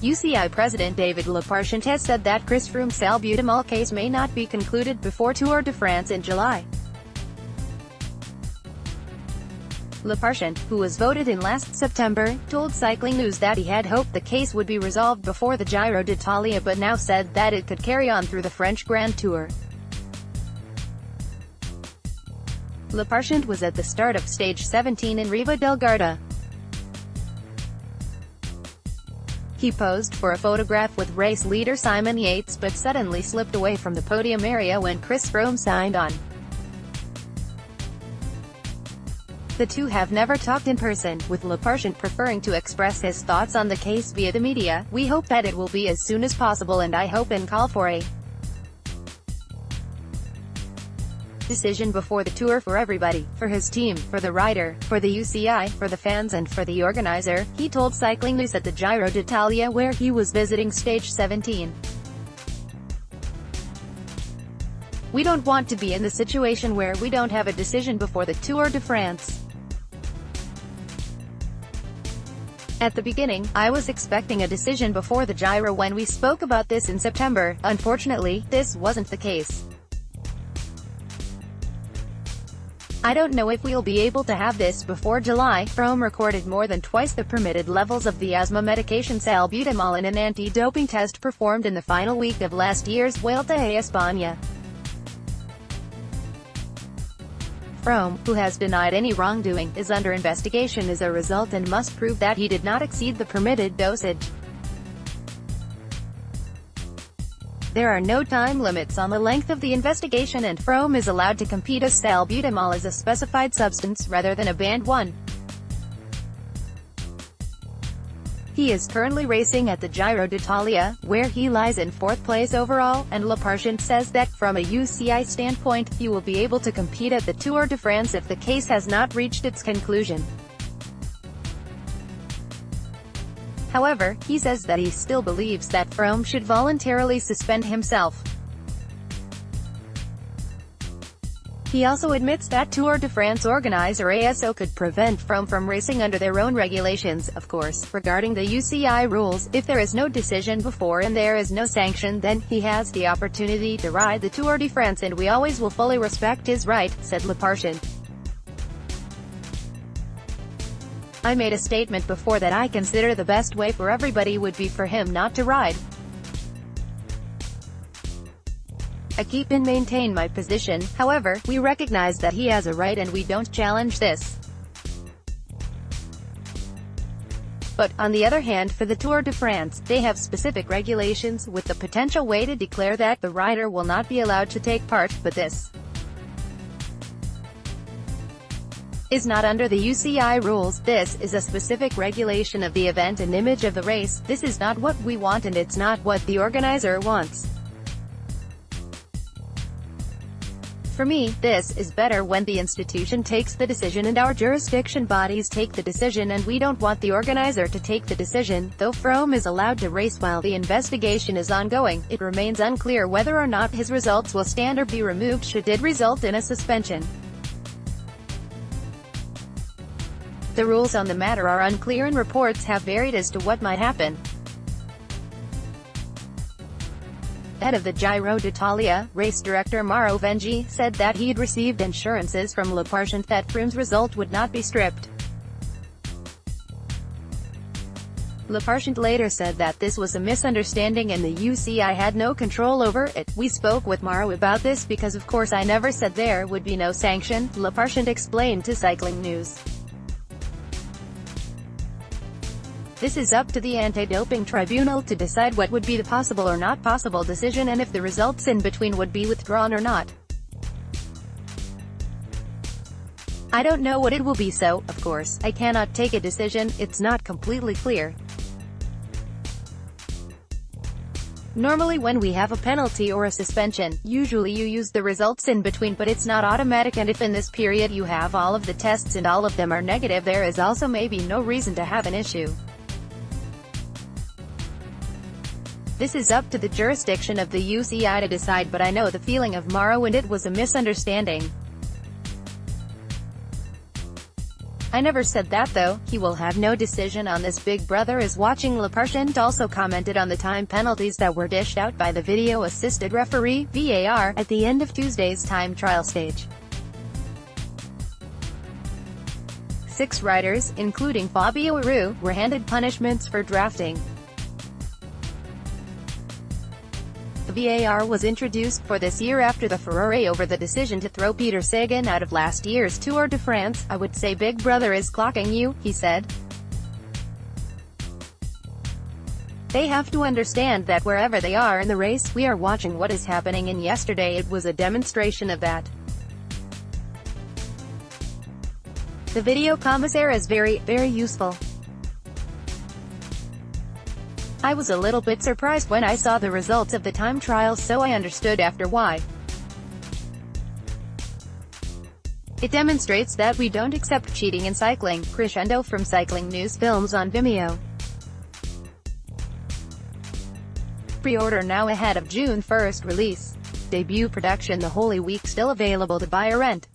UCI President David Lappartient has said that Chris Froome's salbutamol case may not be concluded before Tour de France in July. Lappartient, who was voted in last September, told Cyclingnews that he had hoped the case would be resolved before the Giro d'Italia but now said that it could carry on through the French Grand Tour. Lappartient was at the start of stage 17 in Riva del Garda. He posed for a photograph with race leader Simon Yates but suddenly slipped away from the podium area when Chris Froome signed on. The two have never talked in person, with Lappartient preferring to express his thoughts on the case via the media. "We hope that it will be as soon as possible and I hope and call for a decision before the Tour for everybody, for his team, for the rider, for the UCI, for the fans and for the organizer," he told Cyclingnews at the Giro d'Italia where he was visiting stage 17. "We don't want to be in the situation where we don't have a decision before the Tour de France. At the beginning, I was expecting a decision before the Giro when we spoke about this in September. Unfortunately, this wasn't the case. I don't know if we'll be able to have this before July." Froome recorded more than twice the permitted levels of the asthma medication salbutamol in an anti-doping test performed in the final week of last year's Vuelta a España. Froome, who has denied any wrongdoing, is under investigation as a result and must prove that he did not exceed the permitted dosage. There are no time limits on the length of the investigation and Froome is allowed to compete as salbutamol is a specified substance rather than a banned one. He is currently racing at the Giro d'Italia, where he lies in 4th place overall, and Lappartient says that from a UCI standpoint, he will be able to compete at the Tour de France if the case has not reached its conclusion. However, he says that he still believes that Froome should voluntarily suspend himself. He also admits that Tour de France organizer ASO could prevent Froome from racing under their own regulations. Of course, regarding the UCI rules, if there is no decision before and there is no sanction, then he has the opportunity to ride the Tour de France and we always will fully respect his right, said Lappartient. "I made a statement before that I consider the best way for everybody would be for him not to ride. I keep and maintain my position, however, we recognize that he has a right and we don't challenge this. But, on the other hand, for the Tour de France, they have specific regulations, with the potential way to declare that the rider will not be allowed to take part, but this is not under the UCI rules. This is a specific regulation of the event and image of the race. This is not what we want and it's not what the organizer wants. For me, this is better when the institution takes the decision and our jurisdiction bodies take the decision and we don't want the organizer to take the decision." Though Froome is allowed to race while the investigation is ongoing, it remains unclear whether or not his results will stand or be removed should it result in a suspension. The rules on the matter are unclear and reports have varied as to what might happen. Head of the Giro d'Italia, race director Mauro Vengi, said that he'd received assurances from Lappartient that Froome's result would not be stripped. Lappartient later said that this was a misunderstanding and the UCI had no control over it. "We spoke with Mauro about this because of course I never said there would be no sanction," Lappartient explained to Cyclingnews. "This is up to the anti-doping tribunal to decide what would be the possible or not possible decision and if the results in between would be withdrawn or not. I don't know what it will be, so, of course, I cannot take a decision. It's not completely clear. Normally when we have a penalty or a suspension, usually you use the results in between, but it's not automatic, and if in this period you have all of the tests and all of them are negative, there is also maybe no reason to have an issue. This is up to the jurisdiction of the UCI to decide, but I know the feeling of Mauro and it was a misunderstanding. "I never said that though. He will have no decision on this. Big Brother is watching." Lappartient also commented on the time penalties that were dished out by the video-assisted referee, VAR, at the end of Tuesday's time trial stage. 6 riders, including Fabio Aru, were handed punishments for drafting. The VAR was introduced for this year after the furore over the decision to throw Peter Sagan out of last year's Tour de France. "I would say Big Brother is clocking you," he said. "They have to understand that wherever they are in the race, we are watching what is happening, and yesterday it was a demonstration of that. The video commissaire is very, very useful. I was a little bit surprised when I saw the results of the time trial, so I understood after why. It demonstrates that we don't accept cheating in cycling." Crescendo from Cyclingnews films on Vimeo. Pre-order now ahead of June 1st release. Debut production The Holy Week still available to buy or rent.